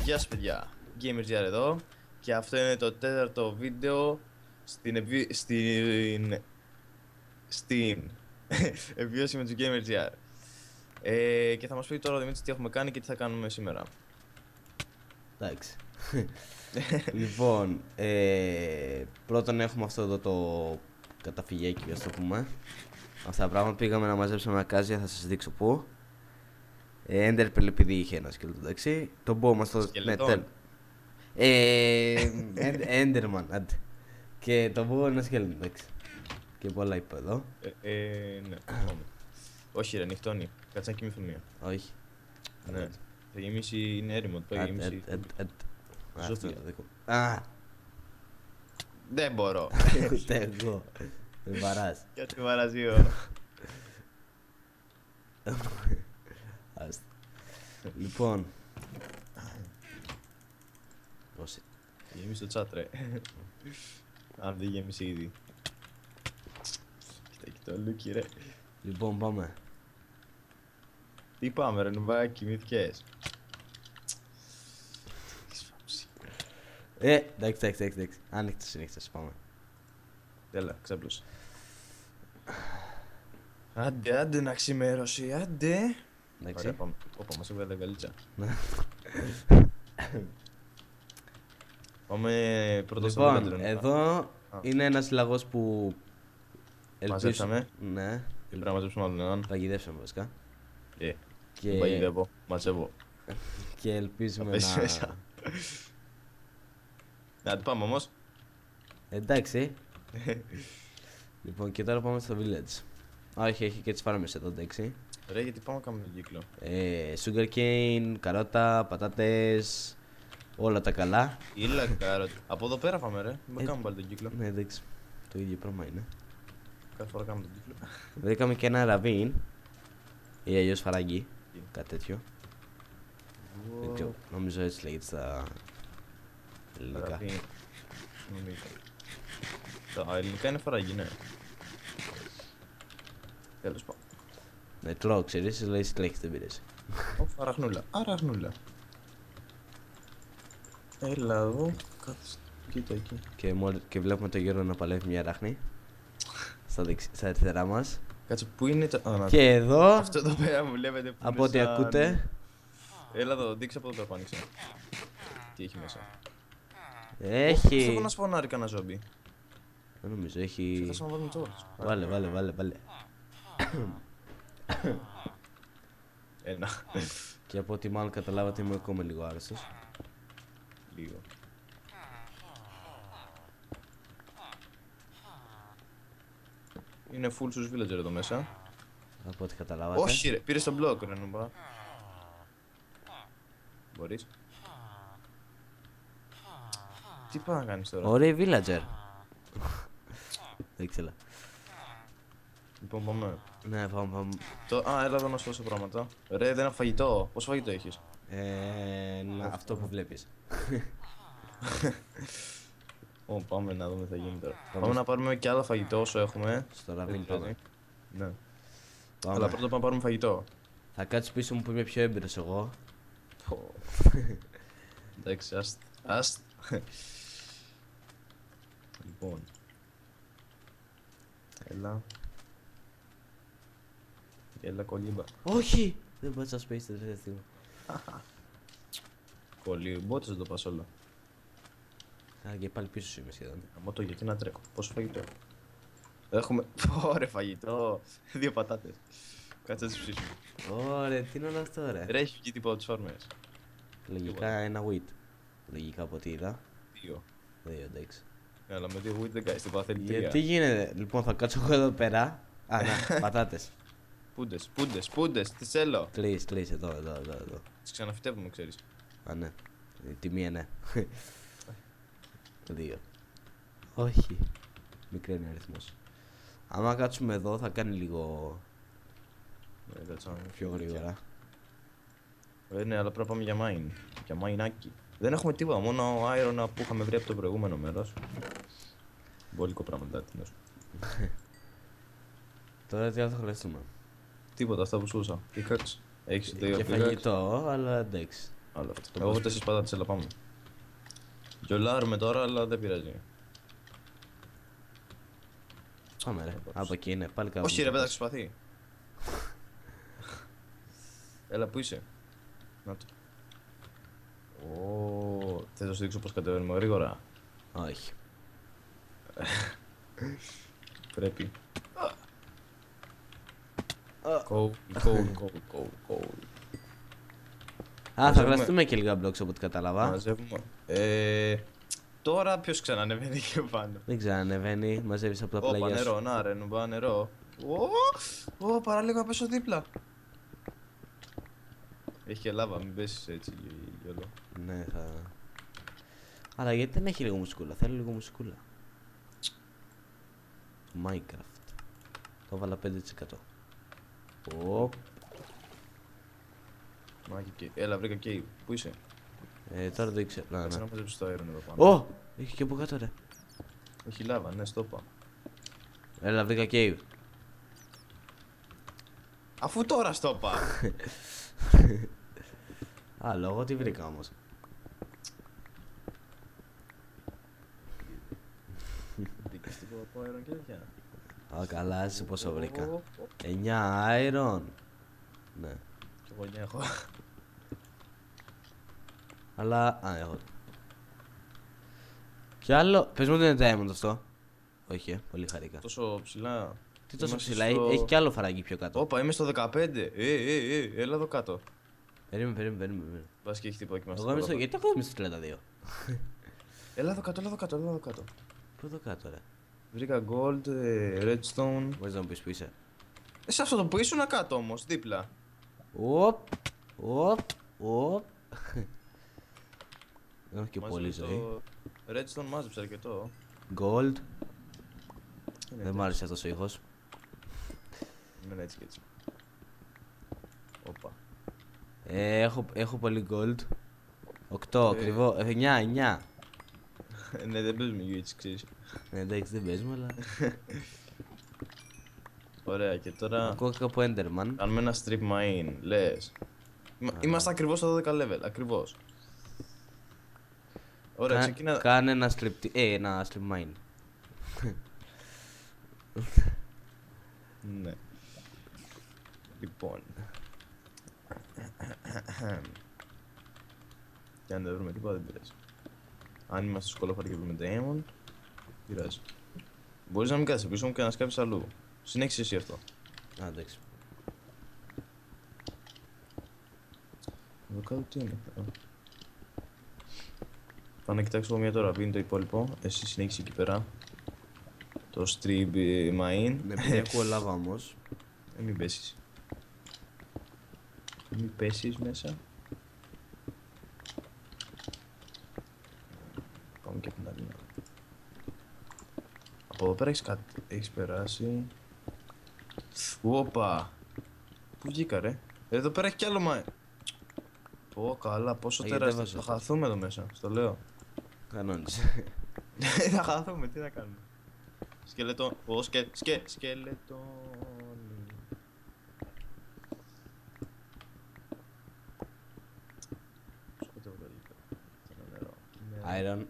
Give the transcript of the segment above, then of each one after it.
Γεια σας παιδιά, GamersGR εδώ και αυτό είναι το τέταρτο βίντεο στην επιβίωση με τους GamersGR. Και θα μας πει τώρα ο Δημήτρης τι έχουμε κάνει και τι θα κάνουμε σήμερα. Εντάξει. Λοιπόν, πρώτον έχουμε αυτό εδώ το καταφυγέκι, ας το πούμε. Αυτά τα πράγματα πήγαμε να μαζέψουμε ακάζια, θα σας δείξω πού. Enderpearl επειδή είχε ένα σκελετό, εντάξει. Το bow μας το... Ναι, Enderman, άντε. Και το bow ένα σκελετό, εντάξει. Και πολλά είπα εδώ. Ναι, όχι ρε, νυχτώνει. Κάτσε να κοιμηθούν μία. Όχι. Ναι. Θα γεμίσει, είναι έρημο, το πάει γεμίσει. Α, δεν μπορώ. ούτε εγώ. Με βαράς. Γιατί βαραζίω. Άστα. Λοιπόν. Όσοι. Γέμισε το chat ρε. Αν δεν γέμισε ήδη. Κοίτα το Λούκι ρε. Λοιπόν, πάμε. Τι πάμε ρε νουμπά, κοιμήθηκες. Εντάξει. Άνοιξες, πάμε. Τέλα, ξέπλωσε. Άντε να ξημέρωσε, άντε. Εντάξει. Ωραία, πάμε. Όπα, μας έβγαλε γαλίτσα. Πάμε πρώτα στο Λοιπόν, Villager. εδώ είναι ένας λαγός που Μαζέψαμε. Ναι, Και πρέπει να μαζέψουμε άλλον έναν. παγιδεύσαμε βασικά. Δεν παγιδεύω, μαζεύω. Και ελπίζουμε Πες να... μέσα. Να πάμε όμως. Εντάξει. Λοιπόν, και τώρα πάμε στο village. Όχι, έχει και τις φάρμες εδώ, εντάξει. Ρε, γιατί πάμε να κάνουμε τον κύκλο. Sugarcane, καρότα, πατάτες, όλα τα καλά. Ήλα κάροτ. Από εδώ πέρα πάμε ρε. Μην κάνουμε πάλι τον κύκλο. Ναι, εντάξει. Το ίδιο πράγμα είναι. Κάθε φορά κάνουμε τον κύκλο. Βρήκαμε και ένα ραβίν. Ή αλλιώς φαραγγί. Κάτι τέτοιο. Δεν ξέρω, νομίζω έτσι λέγεται στα ελληνικά. Νομίζω. Τα ελληνικά είναι φαραγγί, ναι. Τέλος πάντων. Ναι, τρώω, ξέρεις, λέει σκλέχεις, δεν πειράζει. Αραχνούλα, αραχνούλα. Έλα εδώ, κάτσε. Κοίτα εκεί. Και βλέπουμε τον Γιώργο να παλεύει μια ράχνη. Στα αριστερά μας. Κάτσε, πού είναι το... Και εδώ, Αυτό εδώ πέρα μου βλέπετε που από ό,τι ακούτε. Έλα εδώ, δείξε από εδώ πέρα που άνοιξε. Τι έχει μέσα. Έχει... Έχω να σπονάρει κανένα ζόμπι. Δεν νομίζω, έχει... Ξέχασα να βάλουμε τσόρτς. Βάλε. Ένα. Και από ό,τι μάλλον καταλάβατε είμαι ακόμα λίγο άρρωστος. Λίγο. Είναι full στους villager εδώ μέσα. Από ό,τι καταλάβατε. Όχι ρε, πήρε στον μπλοκ ρε νουμπά. Μπορείς. Τι πάει να κάνεις τώρα. Ωραίοι villager. Δεν ξέρω. Λοιπόν πάμε. Ναι, πάμε. Έλα εδώ να σου δώσω πράγματα. Ρε, δεν έχω φαγητό. Πόσο φαγητό έχεις. Αυτό που βλέπεις. Πάμε να δούμε τι θα γίνει τώρα. Πάμε να πάρουμε και άλλα φαγητό όσο έχουμε. Στο ραβίν πάμε. Ναι. Αλλά πρώτα πάμε να πάρουμε φαγητό. Θα κάτσεις πίσω μου που είμαι πιο έμπειρος εγώ. Εντάξει, άστ. Λοιπόν. Έλα κολύμπα. Όχι! Δεν πάτσα space τελευταία στιγμή. Κολύμπότες δεν το πας όλα. Και πάλι πίσω σου είμαι σχεδόν. Αμό το γιατί να τρέχω. Πόσο φαγητό. Έχουμε. Ωραία φαγητό. 2 πατάτες. Κάτσε να τις ψήσουμε. Ωραία, τι είναι όλο αυτό ρε. Ρε, έχει βγει τίποτα από τις φάρμες. Λογικά ένα wheat. Λογικά από ό,τι είδα. 2. 2, εντάξει. Αλλά με 2 wheat δεν κάνεις τίποτα, θέλει 3. Γιατί γίνεται, λοιπόν θα κάτσω εγώ εδώ πέρα. Α, να, πατάτες. Πούντες, τι θέλω. Κλείς, εδώ. Τις ξαναφυτεύουμε, ξέρεις. Α, ναι. Τη μία, ναι. 2. Όχι. Μικρή είναι ο αριθμός. Άμα κάτσουμε εδώ θα κάνει λίγο πιο γρήγορα. Ναι, αλλά πρέπει να πάμε για mine. Για μαϊνάκι. Δεν έχουμε τίποτα, μόνο iron που είχαμε βρει από το προηγούμενο μέρος. Μπολικό πράγμα, τι να σου. Τώρα τι άλλο θα χρειαστούμε. Τίποτα, αυτά που σου έδωσα. Pickaxe. Έχεις το Και φαγητό, αλλά εντάξει. Άλλο αυτό. Εγώ 4 πατάτες, έλα πάμε. Γιολάρουμε τώρα, αλλά δεν πειράζει. Πάμε ρε, από εκεί είναι, πάλι κάπου. Όχι ρε, πέταξε σπαθί. Έλα, πού είσαι? Να το. Θες να σου δείξω πως κατεβαίνουμε γρήγορα? Όχι. Πρέπει. Coal. Α, θα χρειαστούμε και λίγα blocks από ό,τι κατάλαβα. Μαζεύουμε. Τώρα ποιος ξανανεβαίνει και πάνω? Δεν ξανανεβαίνει, μαζεύεις από τα πλάγια σου. Νερό, να ρε, νουμπά νερό. Παραλίγο να πέσω δίπλα. Έχει και λάβα, μην πέσεις έτσι γιολό. Ναι, θα... Αλλά γιατί δεν έχει λίγο μουσικούλα, θέλω λίγο μουσικούλα. Minecraft. Το έβαλα 5%. Οπ. Έλα, βρήκα cave. Πού είσαι? Τώρα δεν ξέρω. Κάτσε να μαζέψεις το αέριο εδώ πάνω. Ω! Έχει και από κάτω ρε. Έχει λάβα, ναι, στο είπα. Έλα, βρήκα cave. Αφού τώρα στο είπα. Α, λόγω τι βρήκα όμως. Βρήκες τίποτα από αέριο και τέτοια? Α, καλά, εσύ πόσο βρήκα. 9 iron. Ναι. Κι εγώ 9 έχω. Αλλά, έχω. Κι άλλο, πες μου ότι είναι diamond αυτό. Όχι, πολύ χαρήκα. Τόσο ψηλά. Τι τόσο Είμαστε ψηλά, στο- έχει κι άλλο φαράγγι πιο κάτω. Όπα, είμαι στο 15. Έλα εδώ κάτω. Περίμενε. Μπας και έχει τίποτα και είμαστε Εγώ είμαι στο, εδώ. γιατί εγώ είμαι στο 32. Έλα εδώ κάτω, έλα εδώ κάτω, έλα εδώ κάτω. Πού εδώ κάτω ρε. Βρήκα gold, redstone. Μπορείς να μου πεις που είσαι. Σε αυτό το που ήσουν κάτω όμως, δίπλα. Οπ. Έχω και πολύ Μάζεψε ζωή. το redstone μάζεψε αρκετό. Gold. Είναι Δεν μ' άρεσε αυτός ο ήχος. Εμένα έτσι και έτσι. Όπα. Έχω πολύ gold. 8 ακριβώ. 9. Ναι, δεν παίζουμε έτσι, ξέρεις. Εντάξει, δεν παίζουμε, αλλά. Ωραία, και τώρα Ακούω κάπου Enderman. κάνουμε ένα strip mine, λες. Είμαστε ακριβώς στο 12 level, ακριβώς. Ωραία, ξεκινά. Κάνε ένα ένα strip mine. Ναι. Λοιπόν. Και αν δεν βρούμε τίποτα δεν πειράζει. Αν είμαστε σκολόφαροι και βρούμε diamond, πειράζει. Μπορείς να μην κάτσεις πίσω μου και να σκάψεις αλλού. Συνέχισε εσύ αυτό. Α, εντάξει. Εδώ κάτω τι είναι? Πάω να κοιτάξω εγώ μια τώρα, πει είναι το υπόλοιπο. Εσύ συνέχισε εκεί πέρα. Το strip mine. Ναι, επειδή ακούω λάβα όμως. Μην πέσεις. Μην πέσεις μέσα. Πάμε και από την άλλη. Από εδώ πέρα έχεις περάσει. Όπα! Πού βγήκα ρε? Εδώ πέρα έχει κι άλλο μα... Πω καλά, πόσο τεράστιο. Θα χαθούμε εδώ μέσα, στο λέω. Κανόνισε. Θα χαθούμε, τι να κάνουμε. Σκελετό. Σκελετό. Iron.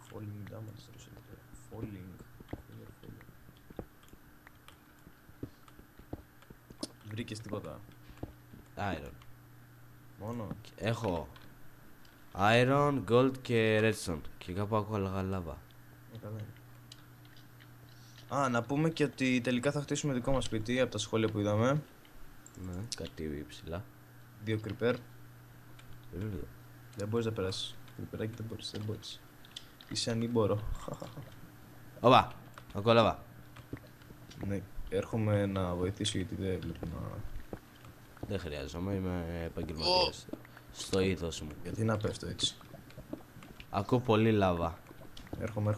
Falling damage στο σελίδα. Falling. Βρήκες τίποτα? Iron. Μόνο. Έχω Iron, Gold και Redstone. Και κάπου ακούω λάβα. Καλά. Α, να πούμε και ότι τελικά θα χτίσουμε δικό μας σπίτι από τα σχόλια που είδαμε. Ναι, κάτι ψηλά. 2 creeper. Δεν μπορείς να περάσεις. Creeperάκι δεν μπορείς. Είσαι ανήμπορο. Όπα, ακούω λάβα. Ναι, έρχομαι να βοηθήσω γιατί δεν βλέπω να... Δεν χρειάζομαι, είμαι επαγγελματίας. Στο ήθος μου. Γιατί να πέφτω έτσι. Ακούω πολύ λάβα. Έρχομαι.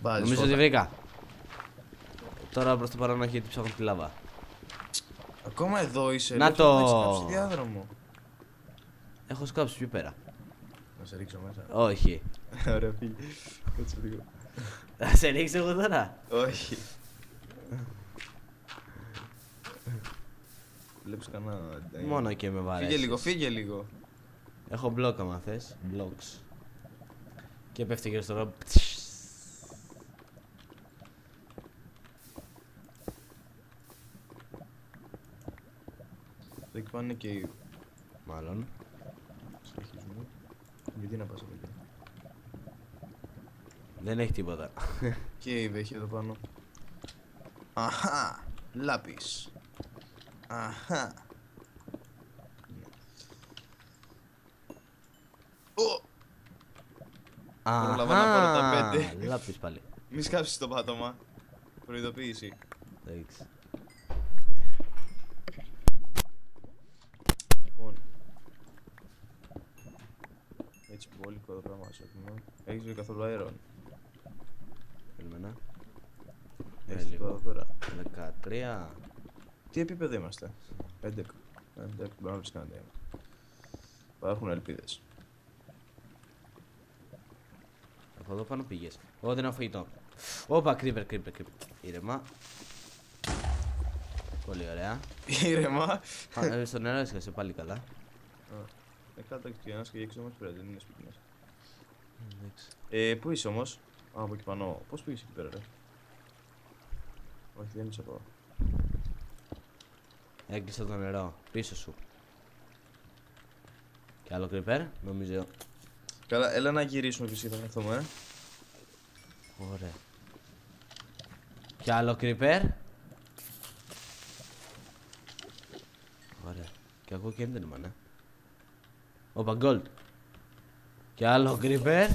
Βάζεις Νομίζω φώτα. ότι βρήκα. Τώρα προς το παρόν όχι γιατί ψάχνω τη λάβα. Ακόμα εδώ είσαι. Να λέω, το- θα έχεις κάψει διάδρομο. Έχω σκάψει πιο πέρα. Να σε ρίξω μέσα. Όχι. Ωραία, φύγει. Κάτσε λίγο. Θα σε ρίξω εγώ τώρα. Όχι. Βλέπεις κανένα. Μόνο και με βαρέσεις. Φύγε λίγο. Έχω μπλοκ άμα θες. Blocks. Και πέφτει γύρω στο ρομπ. Εκεί πάνω είναι και οι. Μάλλον. Συνεχίζουμε. Γιατί να πας από εκεί. Δεν έχει τίποτα. Και έχει εδώ πάνω. Αχα! Λάπης. Αχα! Προλαβαίνω να πάρω τα 5. Λάπης πάλι. Μη σκάψεις το πάτωμα. Προειδοποίηση. Εντάξει. Λοιπόν. Έτσι μπόλικο εδώ πράγμα σου έχουμε. Έχεις βρει καθόλου αέρον. Περίμενα. Έχεις λίγο. εδώ πέρα. 13. Τι επίπεδο είμαστε. 11. 11. Μπορεί να βρεις κανένα θέμα. Υπάρχουν ελπίδες. Από εδώ πάνω πήγες. Εγώ δεν έχω φαγητό. Όπα, creeper. Ήρεμα. Πολύ ωραία. Ήρεμα. Στο νερό έσκασε πάλι καλά. Κάτω και ένας και έξω όμως πέρα, δεν είναι σπίτι μας. Εντάξει. Πού είσαι όμως? Από εκεί πάνω. Πώς πήγες εκεί πέρα, ρε? Όχι, δεν είσαι από εδώ. Έκλεισα το νερό. Πίσω σου. Και άλλο creeper, νομίζω. Καλά, έλα να γυρίσουμε πίσω και θα έρθουμε. Ωραία. Και άλλο creeper. Ωραία. Και ακούω και έντενμα, ναι. Όπα, gold. Και άλλο creeper.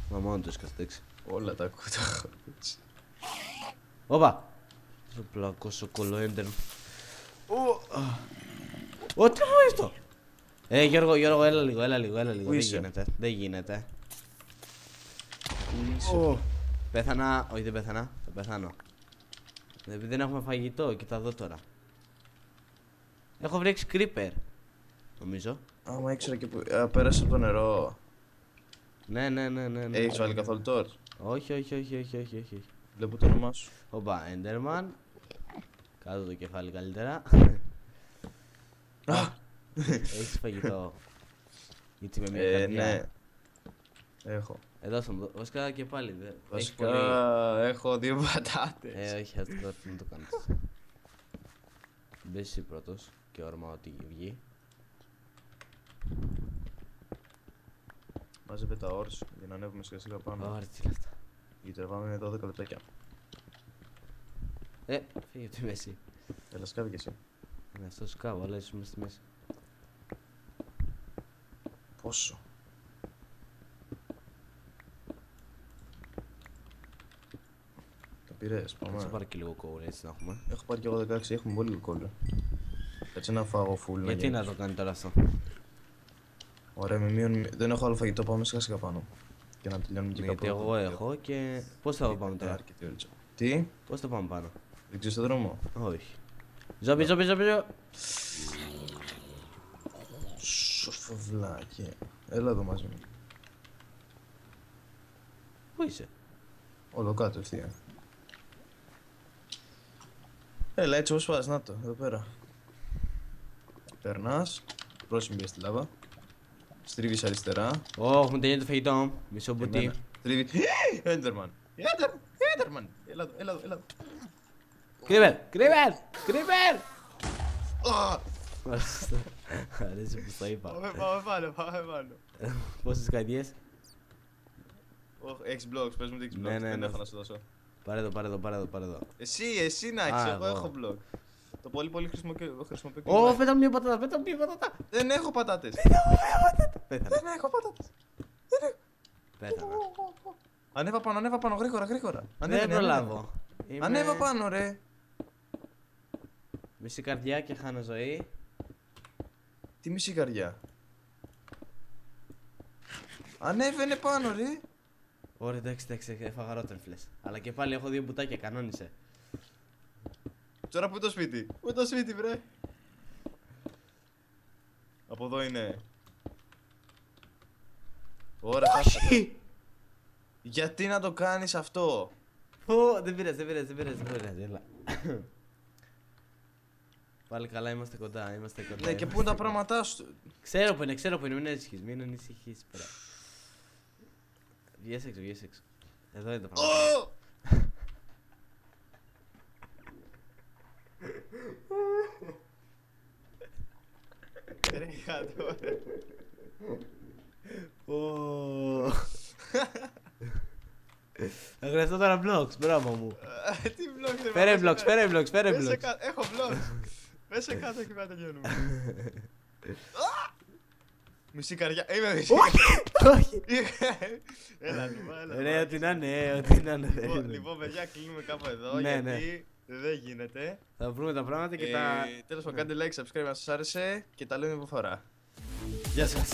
Μα μόνο τους κατέξει. Όλα τα ακούω, τα έχω έτσι. Όπα. Στο πλακό σοκολό έντεν. Ω, τι είναι αυτό. Γιώργο, έλα λίγο. Δεν γίνεται. Πέθανα, όχι δεν πέθανα, θα πεθάνω. Επειδή δεν έχουμε φαγητό, κοίτα εδώ τώρα. Έχω βρει 6 creeper. Νομίζω. Άμα ήξερα και που. Πέρασε από το νερό. Ναι. Έχεις βάλει καθόλου torch? Όχι. Βλέπω το όνομά σου. Οπα, Enderman. Κάτω το κεφάλι καλύτερα. Έχεις φαγητό. Έτσι με μια καρδιά. Ναι. Έχω. Εδώ στον βασικά και πάλι δεν. Βασικά έχω 2 πατάτες. Όχι, ας το να το κάνεις. Μπες εσύ πρώτος και όρμα ό,τι βγει. Μάζευε τα όρς για να ανέβουμε σιγά σιγά πάνω. Ωραία, τι λεφτά. Γιατί τραβάμε 12 λεπτάκια. Φύγε από τη μέση. Έλα σκάβει κι εσύ. Ναι, στο σκάβο, αλλά είσαι μες στη μέση. Πόσο? Τα πήρες, Θα πάμε. πάρω και λίγο κόβουλ έτσι να έχουμε. Έχω πάρει κι εγώ 16, έχουμε πολύ λίγο κόλλο. Κάτσε να φάω full. Γιατί να το κάνει τώρα αυτό. Ωραία, με μείον. Δεν έχω άλλο φαγητό, πάμε σιγά σιγά πάνω. Και να τελειώνουμε και κάπου. Γιατί εγώ έχω και. Πώς θα πάμε τώρα. Αρκετή ώριτσα. Τι? Πώς θα πάμε πάνω. Δεν ξέρεις τον δρόμο? Όχι. Ζόμπι. Σοφοβλάκι. Έλα εδώ μαζί μου. Πού είσαι. Όλο κάτω ευθεία. Έλα έτσι όπως πας, να το, εδώ πέρα. Περνάς, πρόσημη για στη λάβα. Στρίβεις αριστερά. Έχουμε τελειώσει το φαγητό μου. Μισό μπουτί. Στρίβεις. Έντερμαν. Έντερμαν. Έλα εδώ. Creeper. Α! Αρέσει που το είπα. Πάμε πάνω. Πόσες καρδιές. Έχεις blocks, πες μου τι έχεις blocks. Ναι. Δεν έχω να σου δώσω. Πάρε εδώ. Εσύ να έχεις, εγώ έχω block. Το πολύ χρησιμοποιώ. Ω, πέτα μια πατάτα. Δεν έχω πατάτες. Πέθανα. Δεν έχω πατάτες. Πέθανα. Ανέβα πάνω, γρήγορα. Δεν προλάβω. Ανέβα πάνω, ρε. Μισή καρδιά και χάνω ζωή. Τι μισή καρδιά. Ανέβαινε πάνω, ρε. Ωραία, εντάξει, έφαγα ρότερφλες. Αλλά και πάλι έχω 2 μπουτάκια, κανόνισε. Τώρα πού το σπίτι. Πού το σπίτι, βρε. Από εδώ είναι. Ωραία, Όχι! γιατί να το κάνεις αυτό. Δεν πειράζει, έλα. Πάλι καλά, είμαστε κοντά, είμαστε κοντά. Ναι, και πού είναι τα πράγματά σου. Ξέρω που είναι, μην ανησυχείς πέρα. Βγες έξω. Εδώ είναι τα πράγματα. Τρέχα τώρα. Θα χρειαστώ τώρα vlogs, μπράβο μου. Τι vlogs, Φέρε vlogs. Έχω vlogs. Πέσε κάτω και μετά τελειώνουμε. Μισή καρδιά. Είμαι μισή. Όχι. Έλα, έλα. Ρε, ό,τι να είναι, Λοιπόν, παιδιά, κλείνουμε κάπου εδώ. Ναι, Γιατί δεν γίνεται. Θα βρούμε τα πράγματα και τα. Τέλος πάντων, κάντε like, subscribe αν σας άρεσε και τα λέμε από φορά. Γεια σας.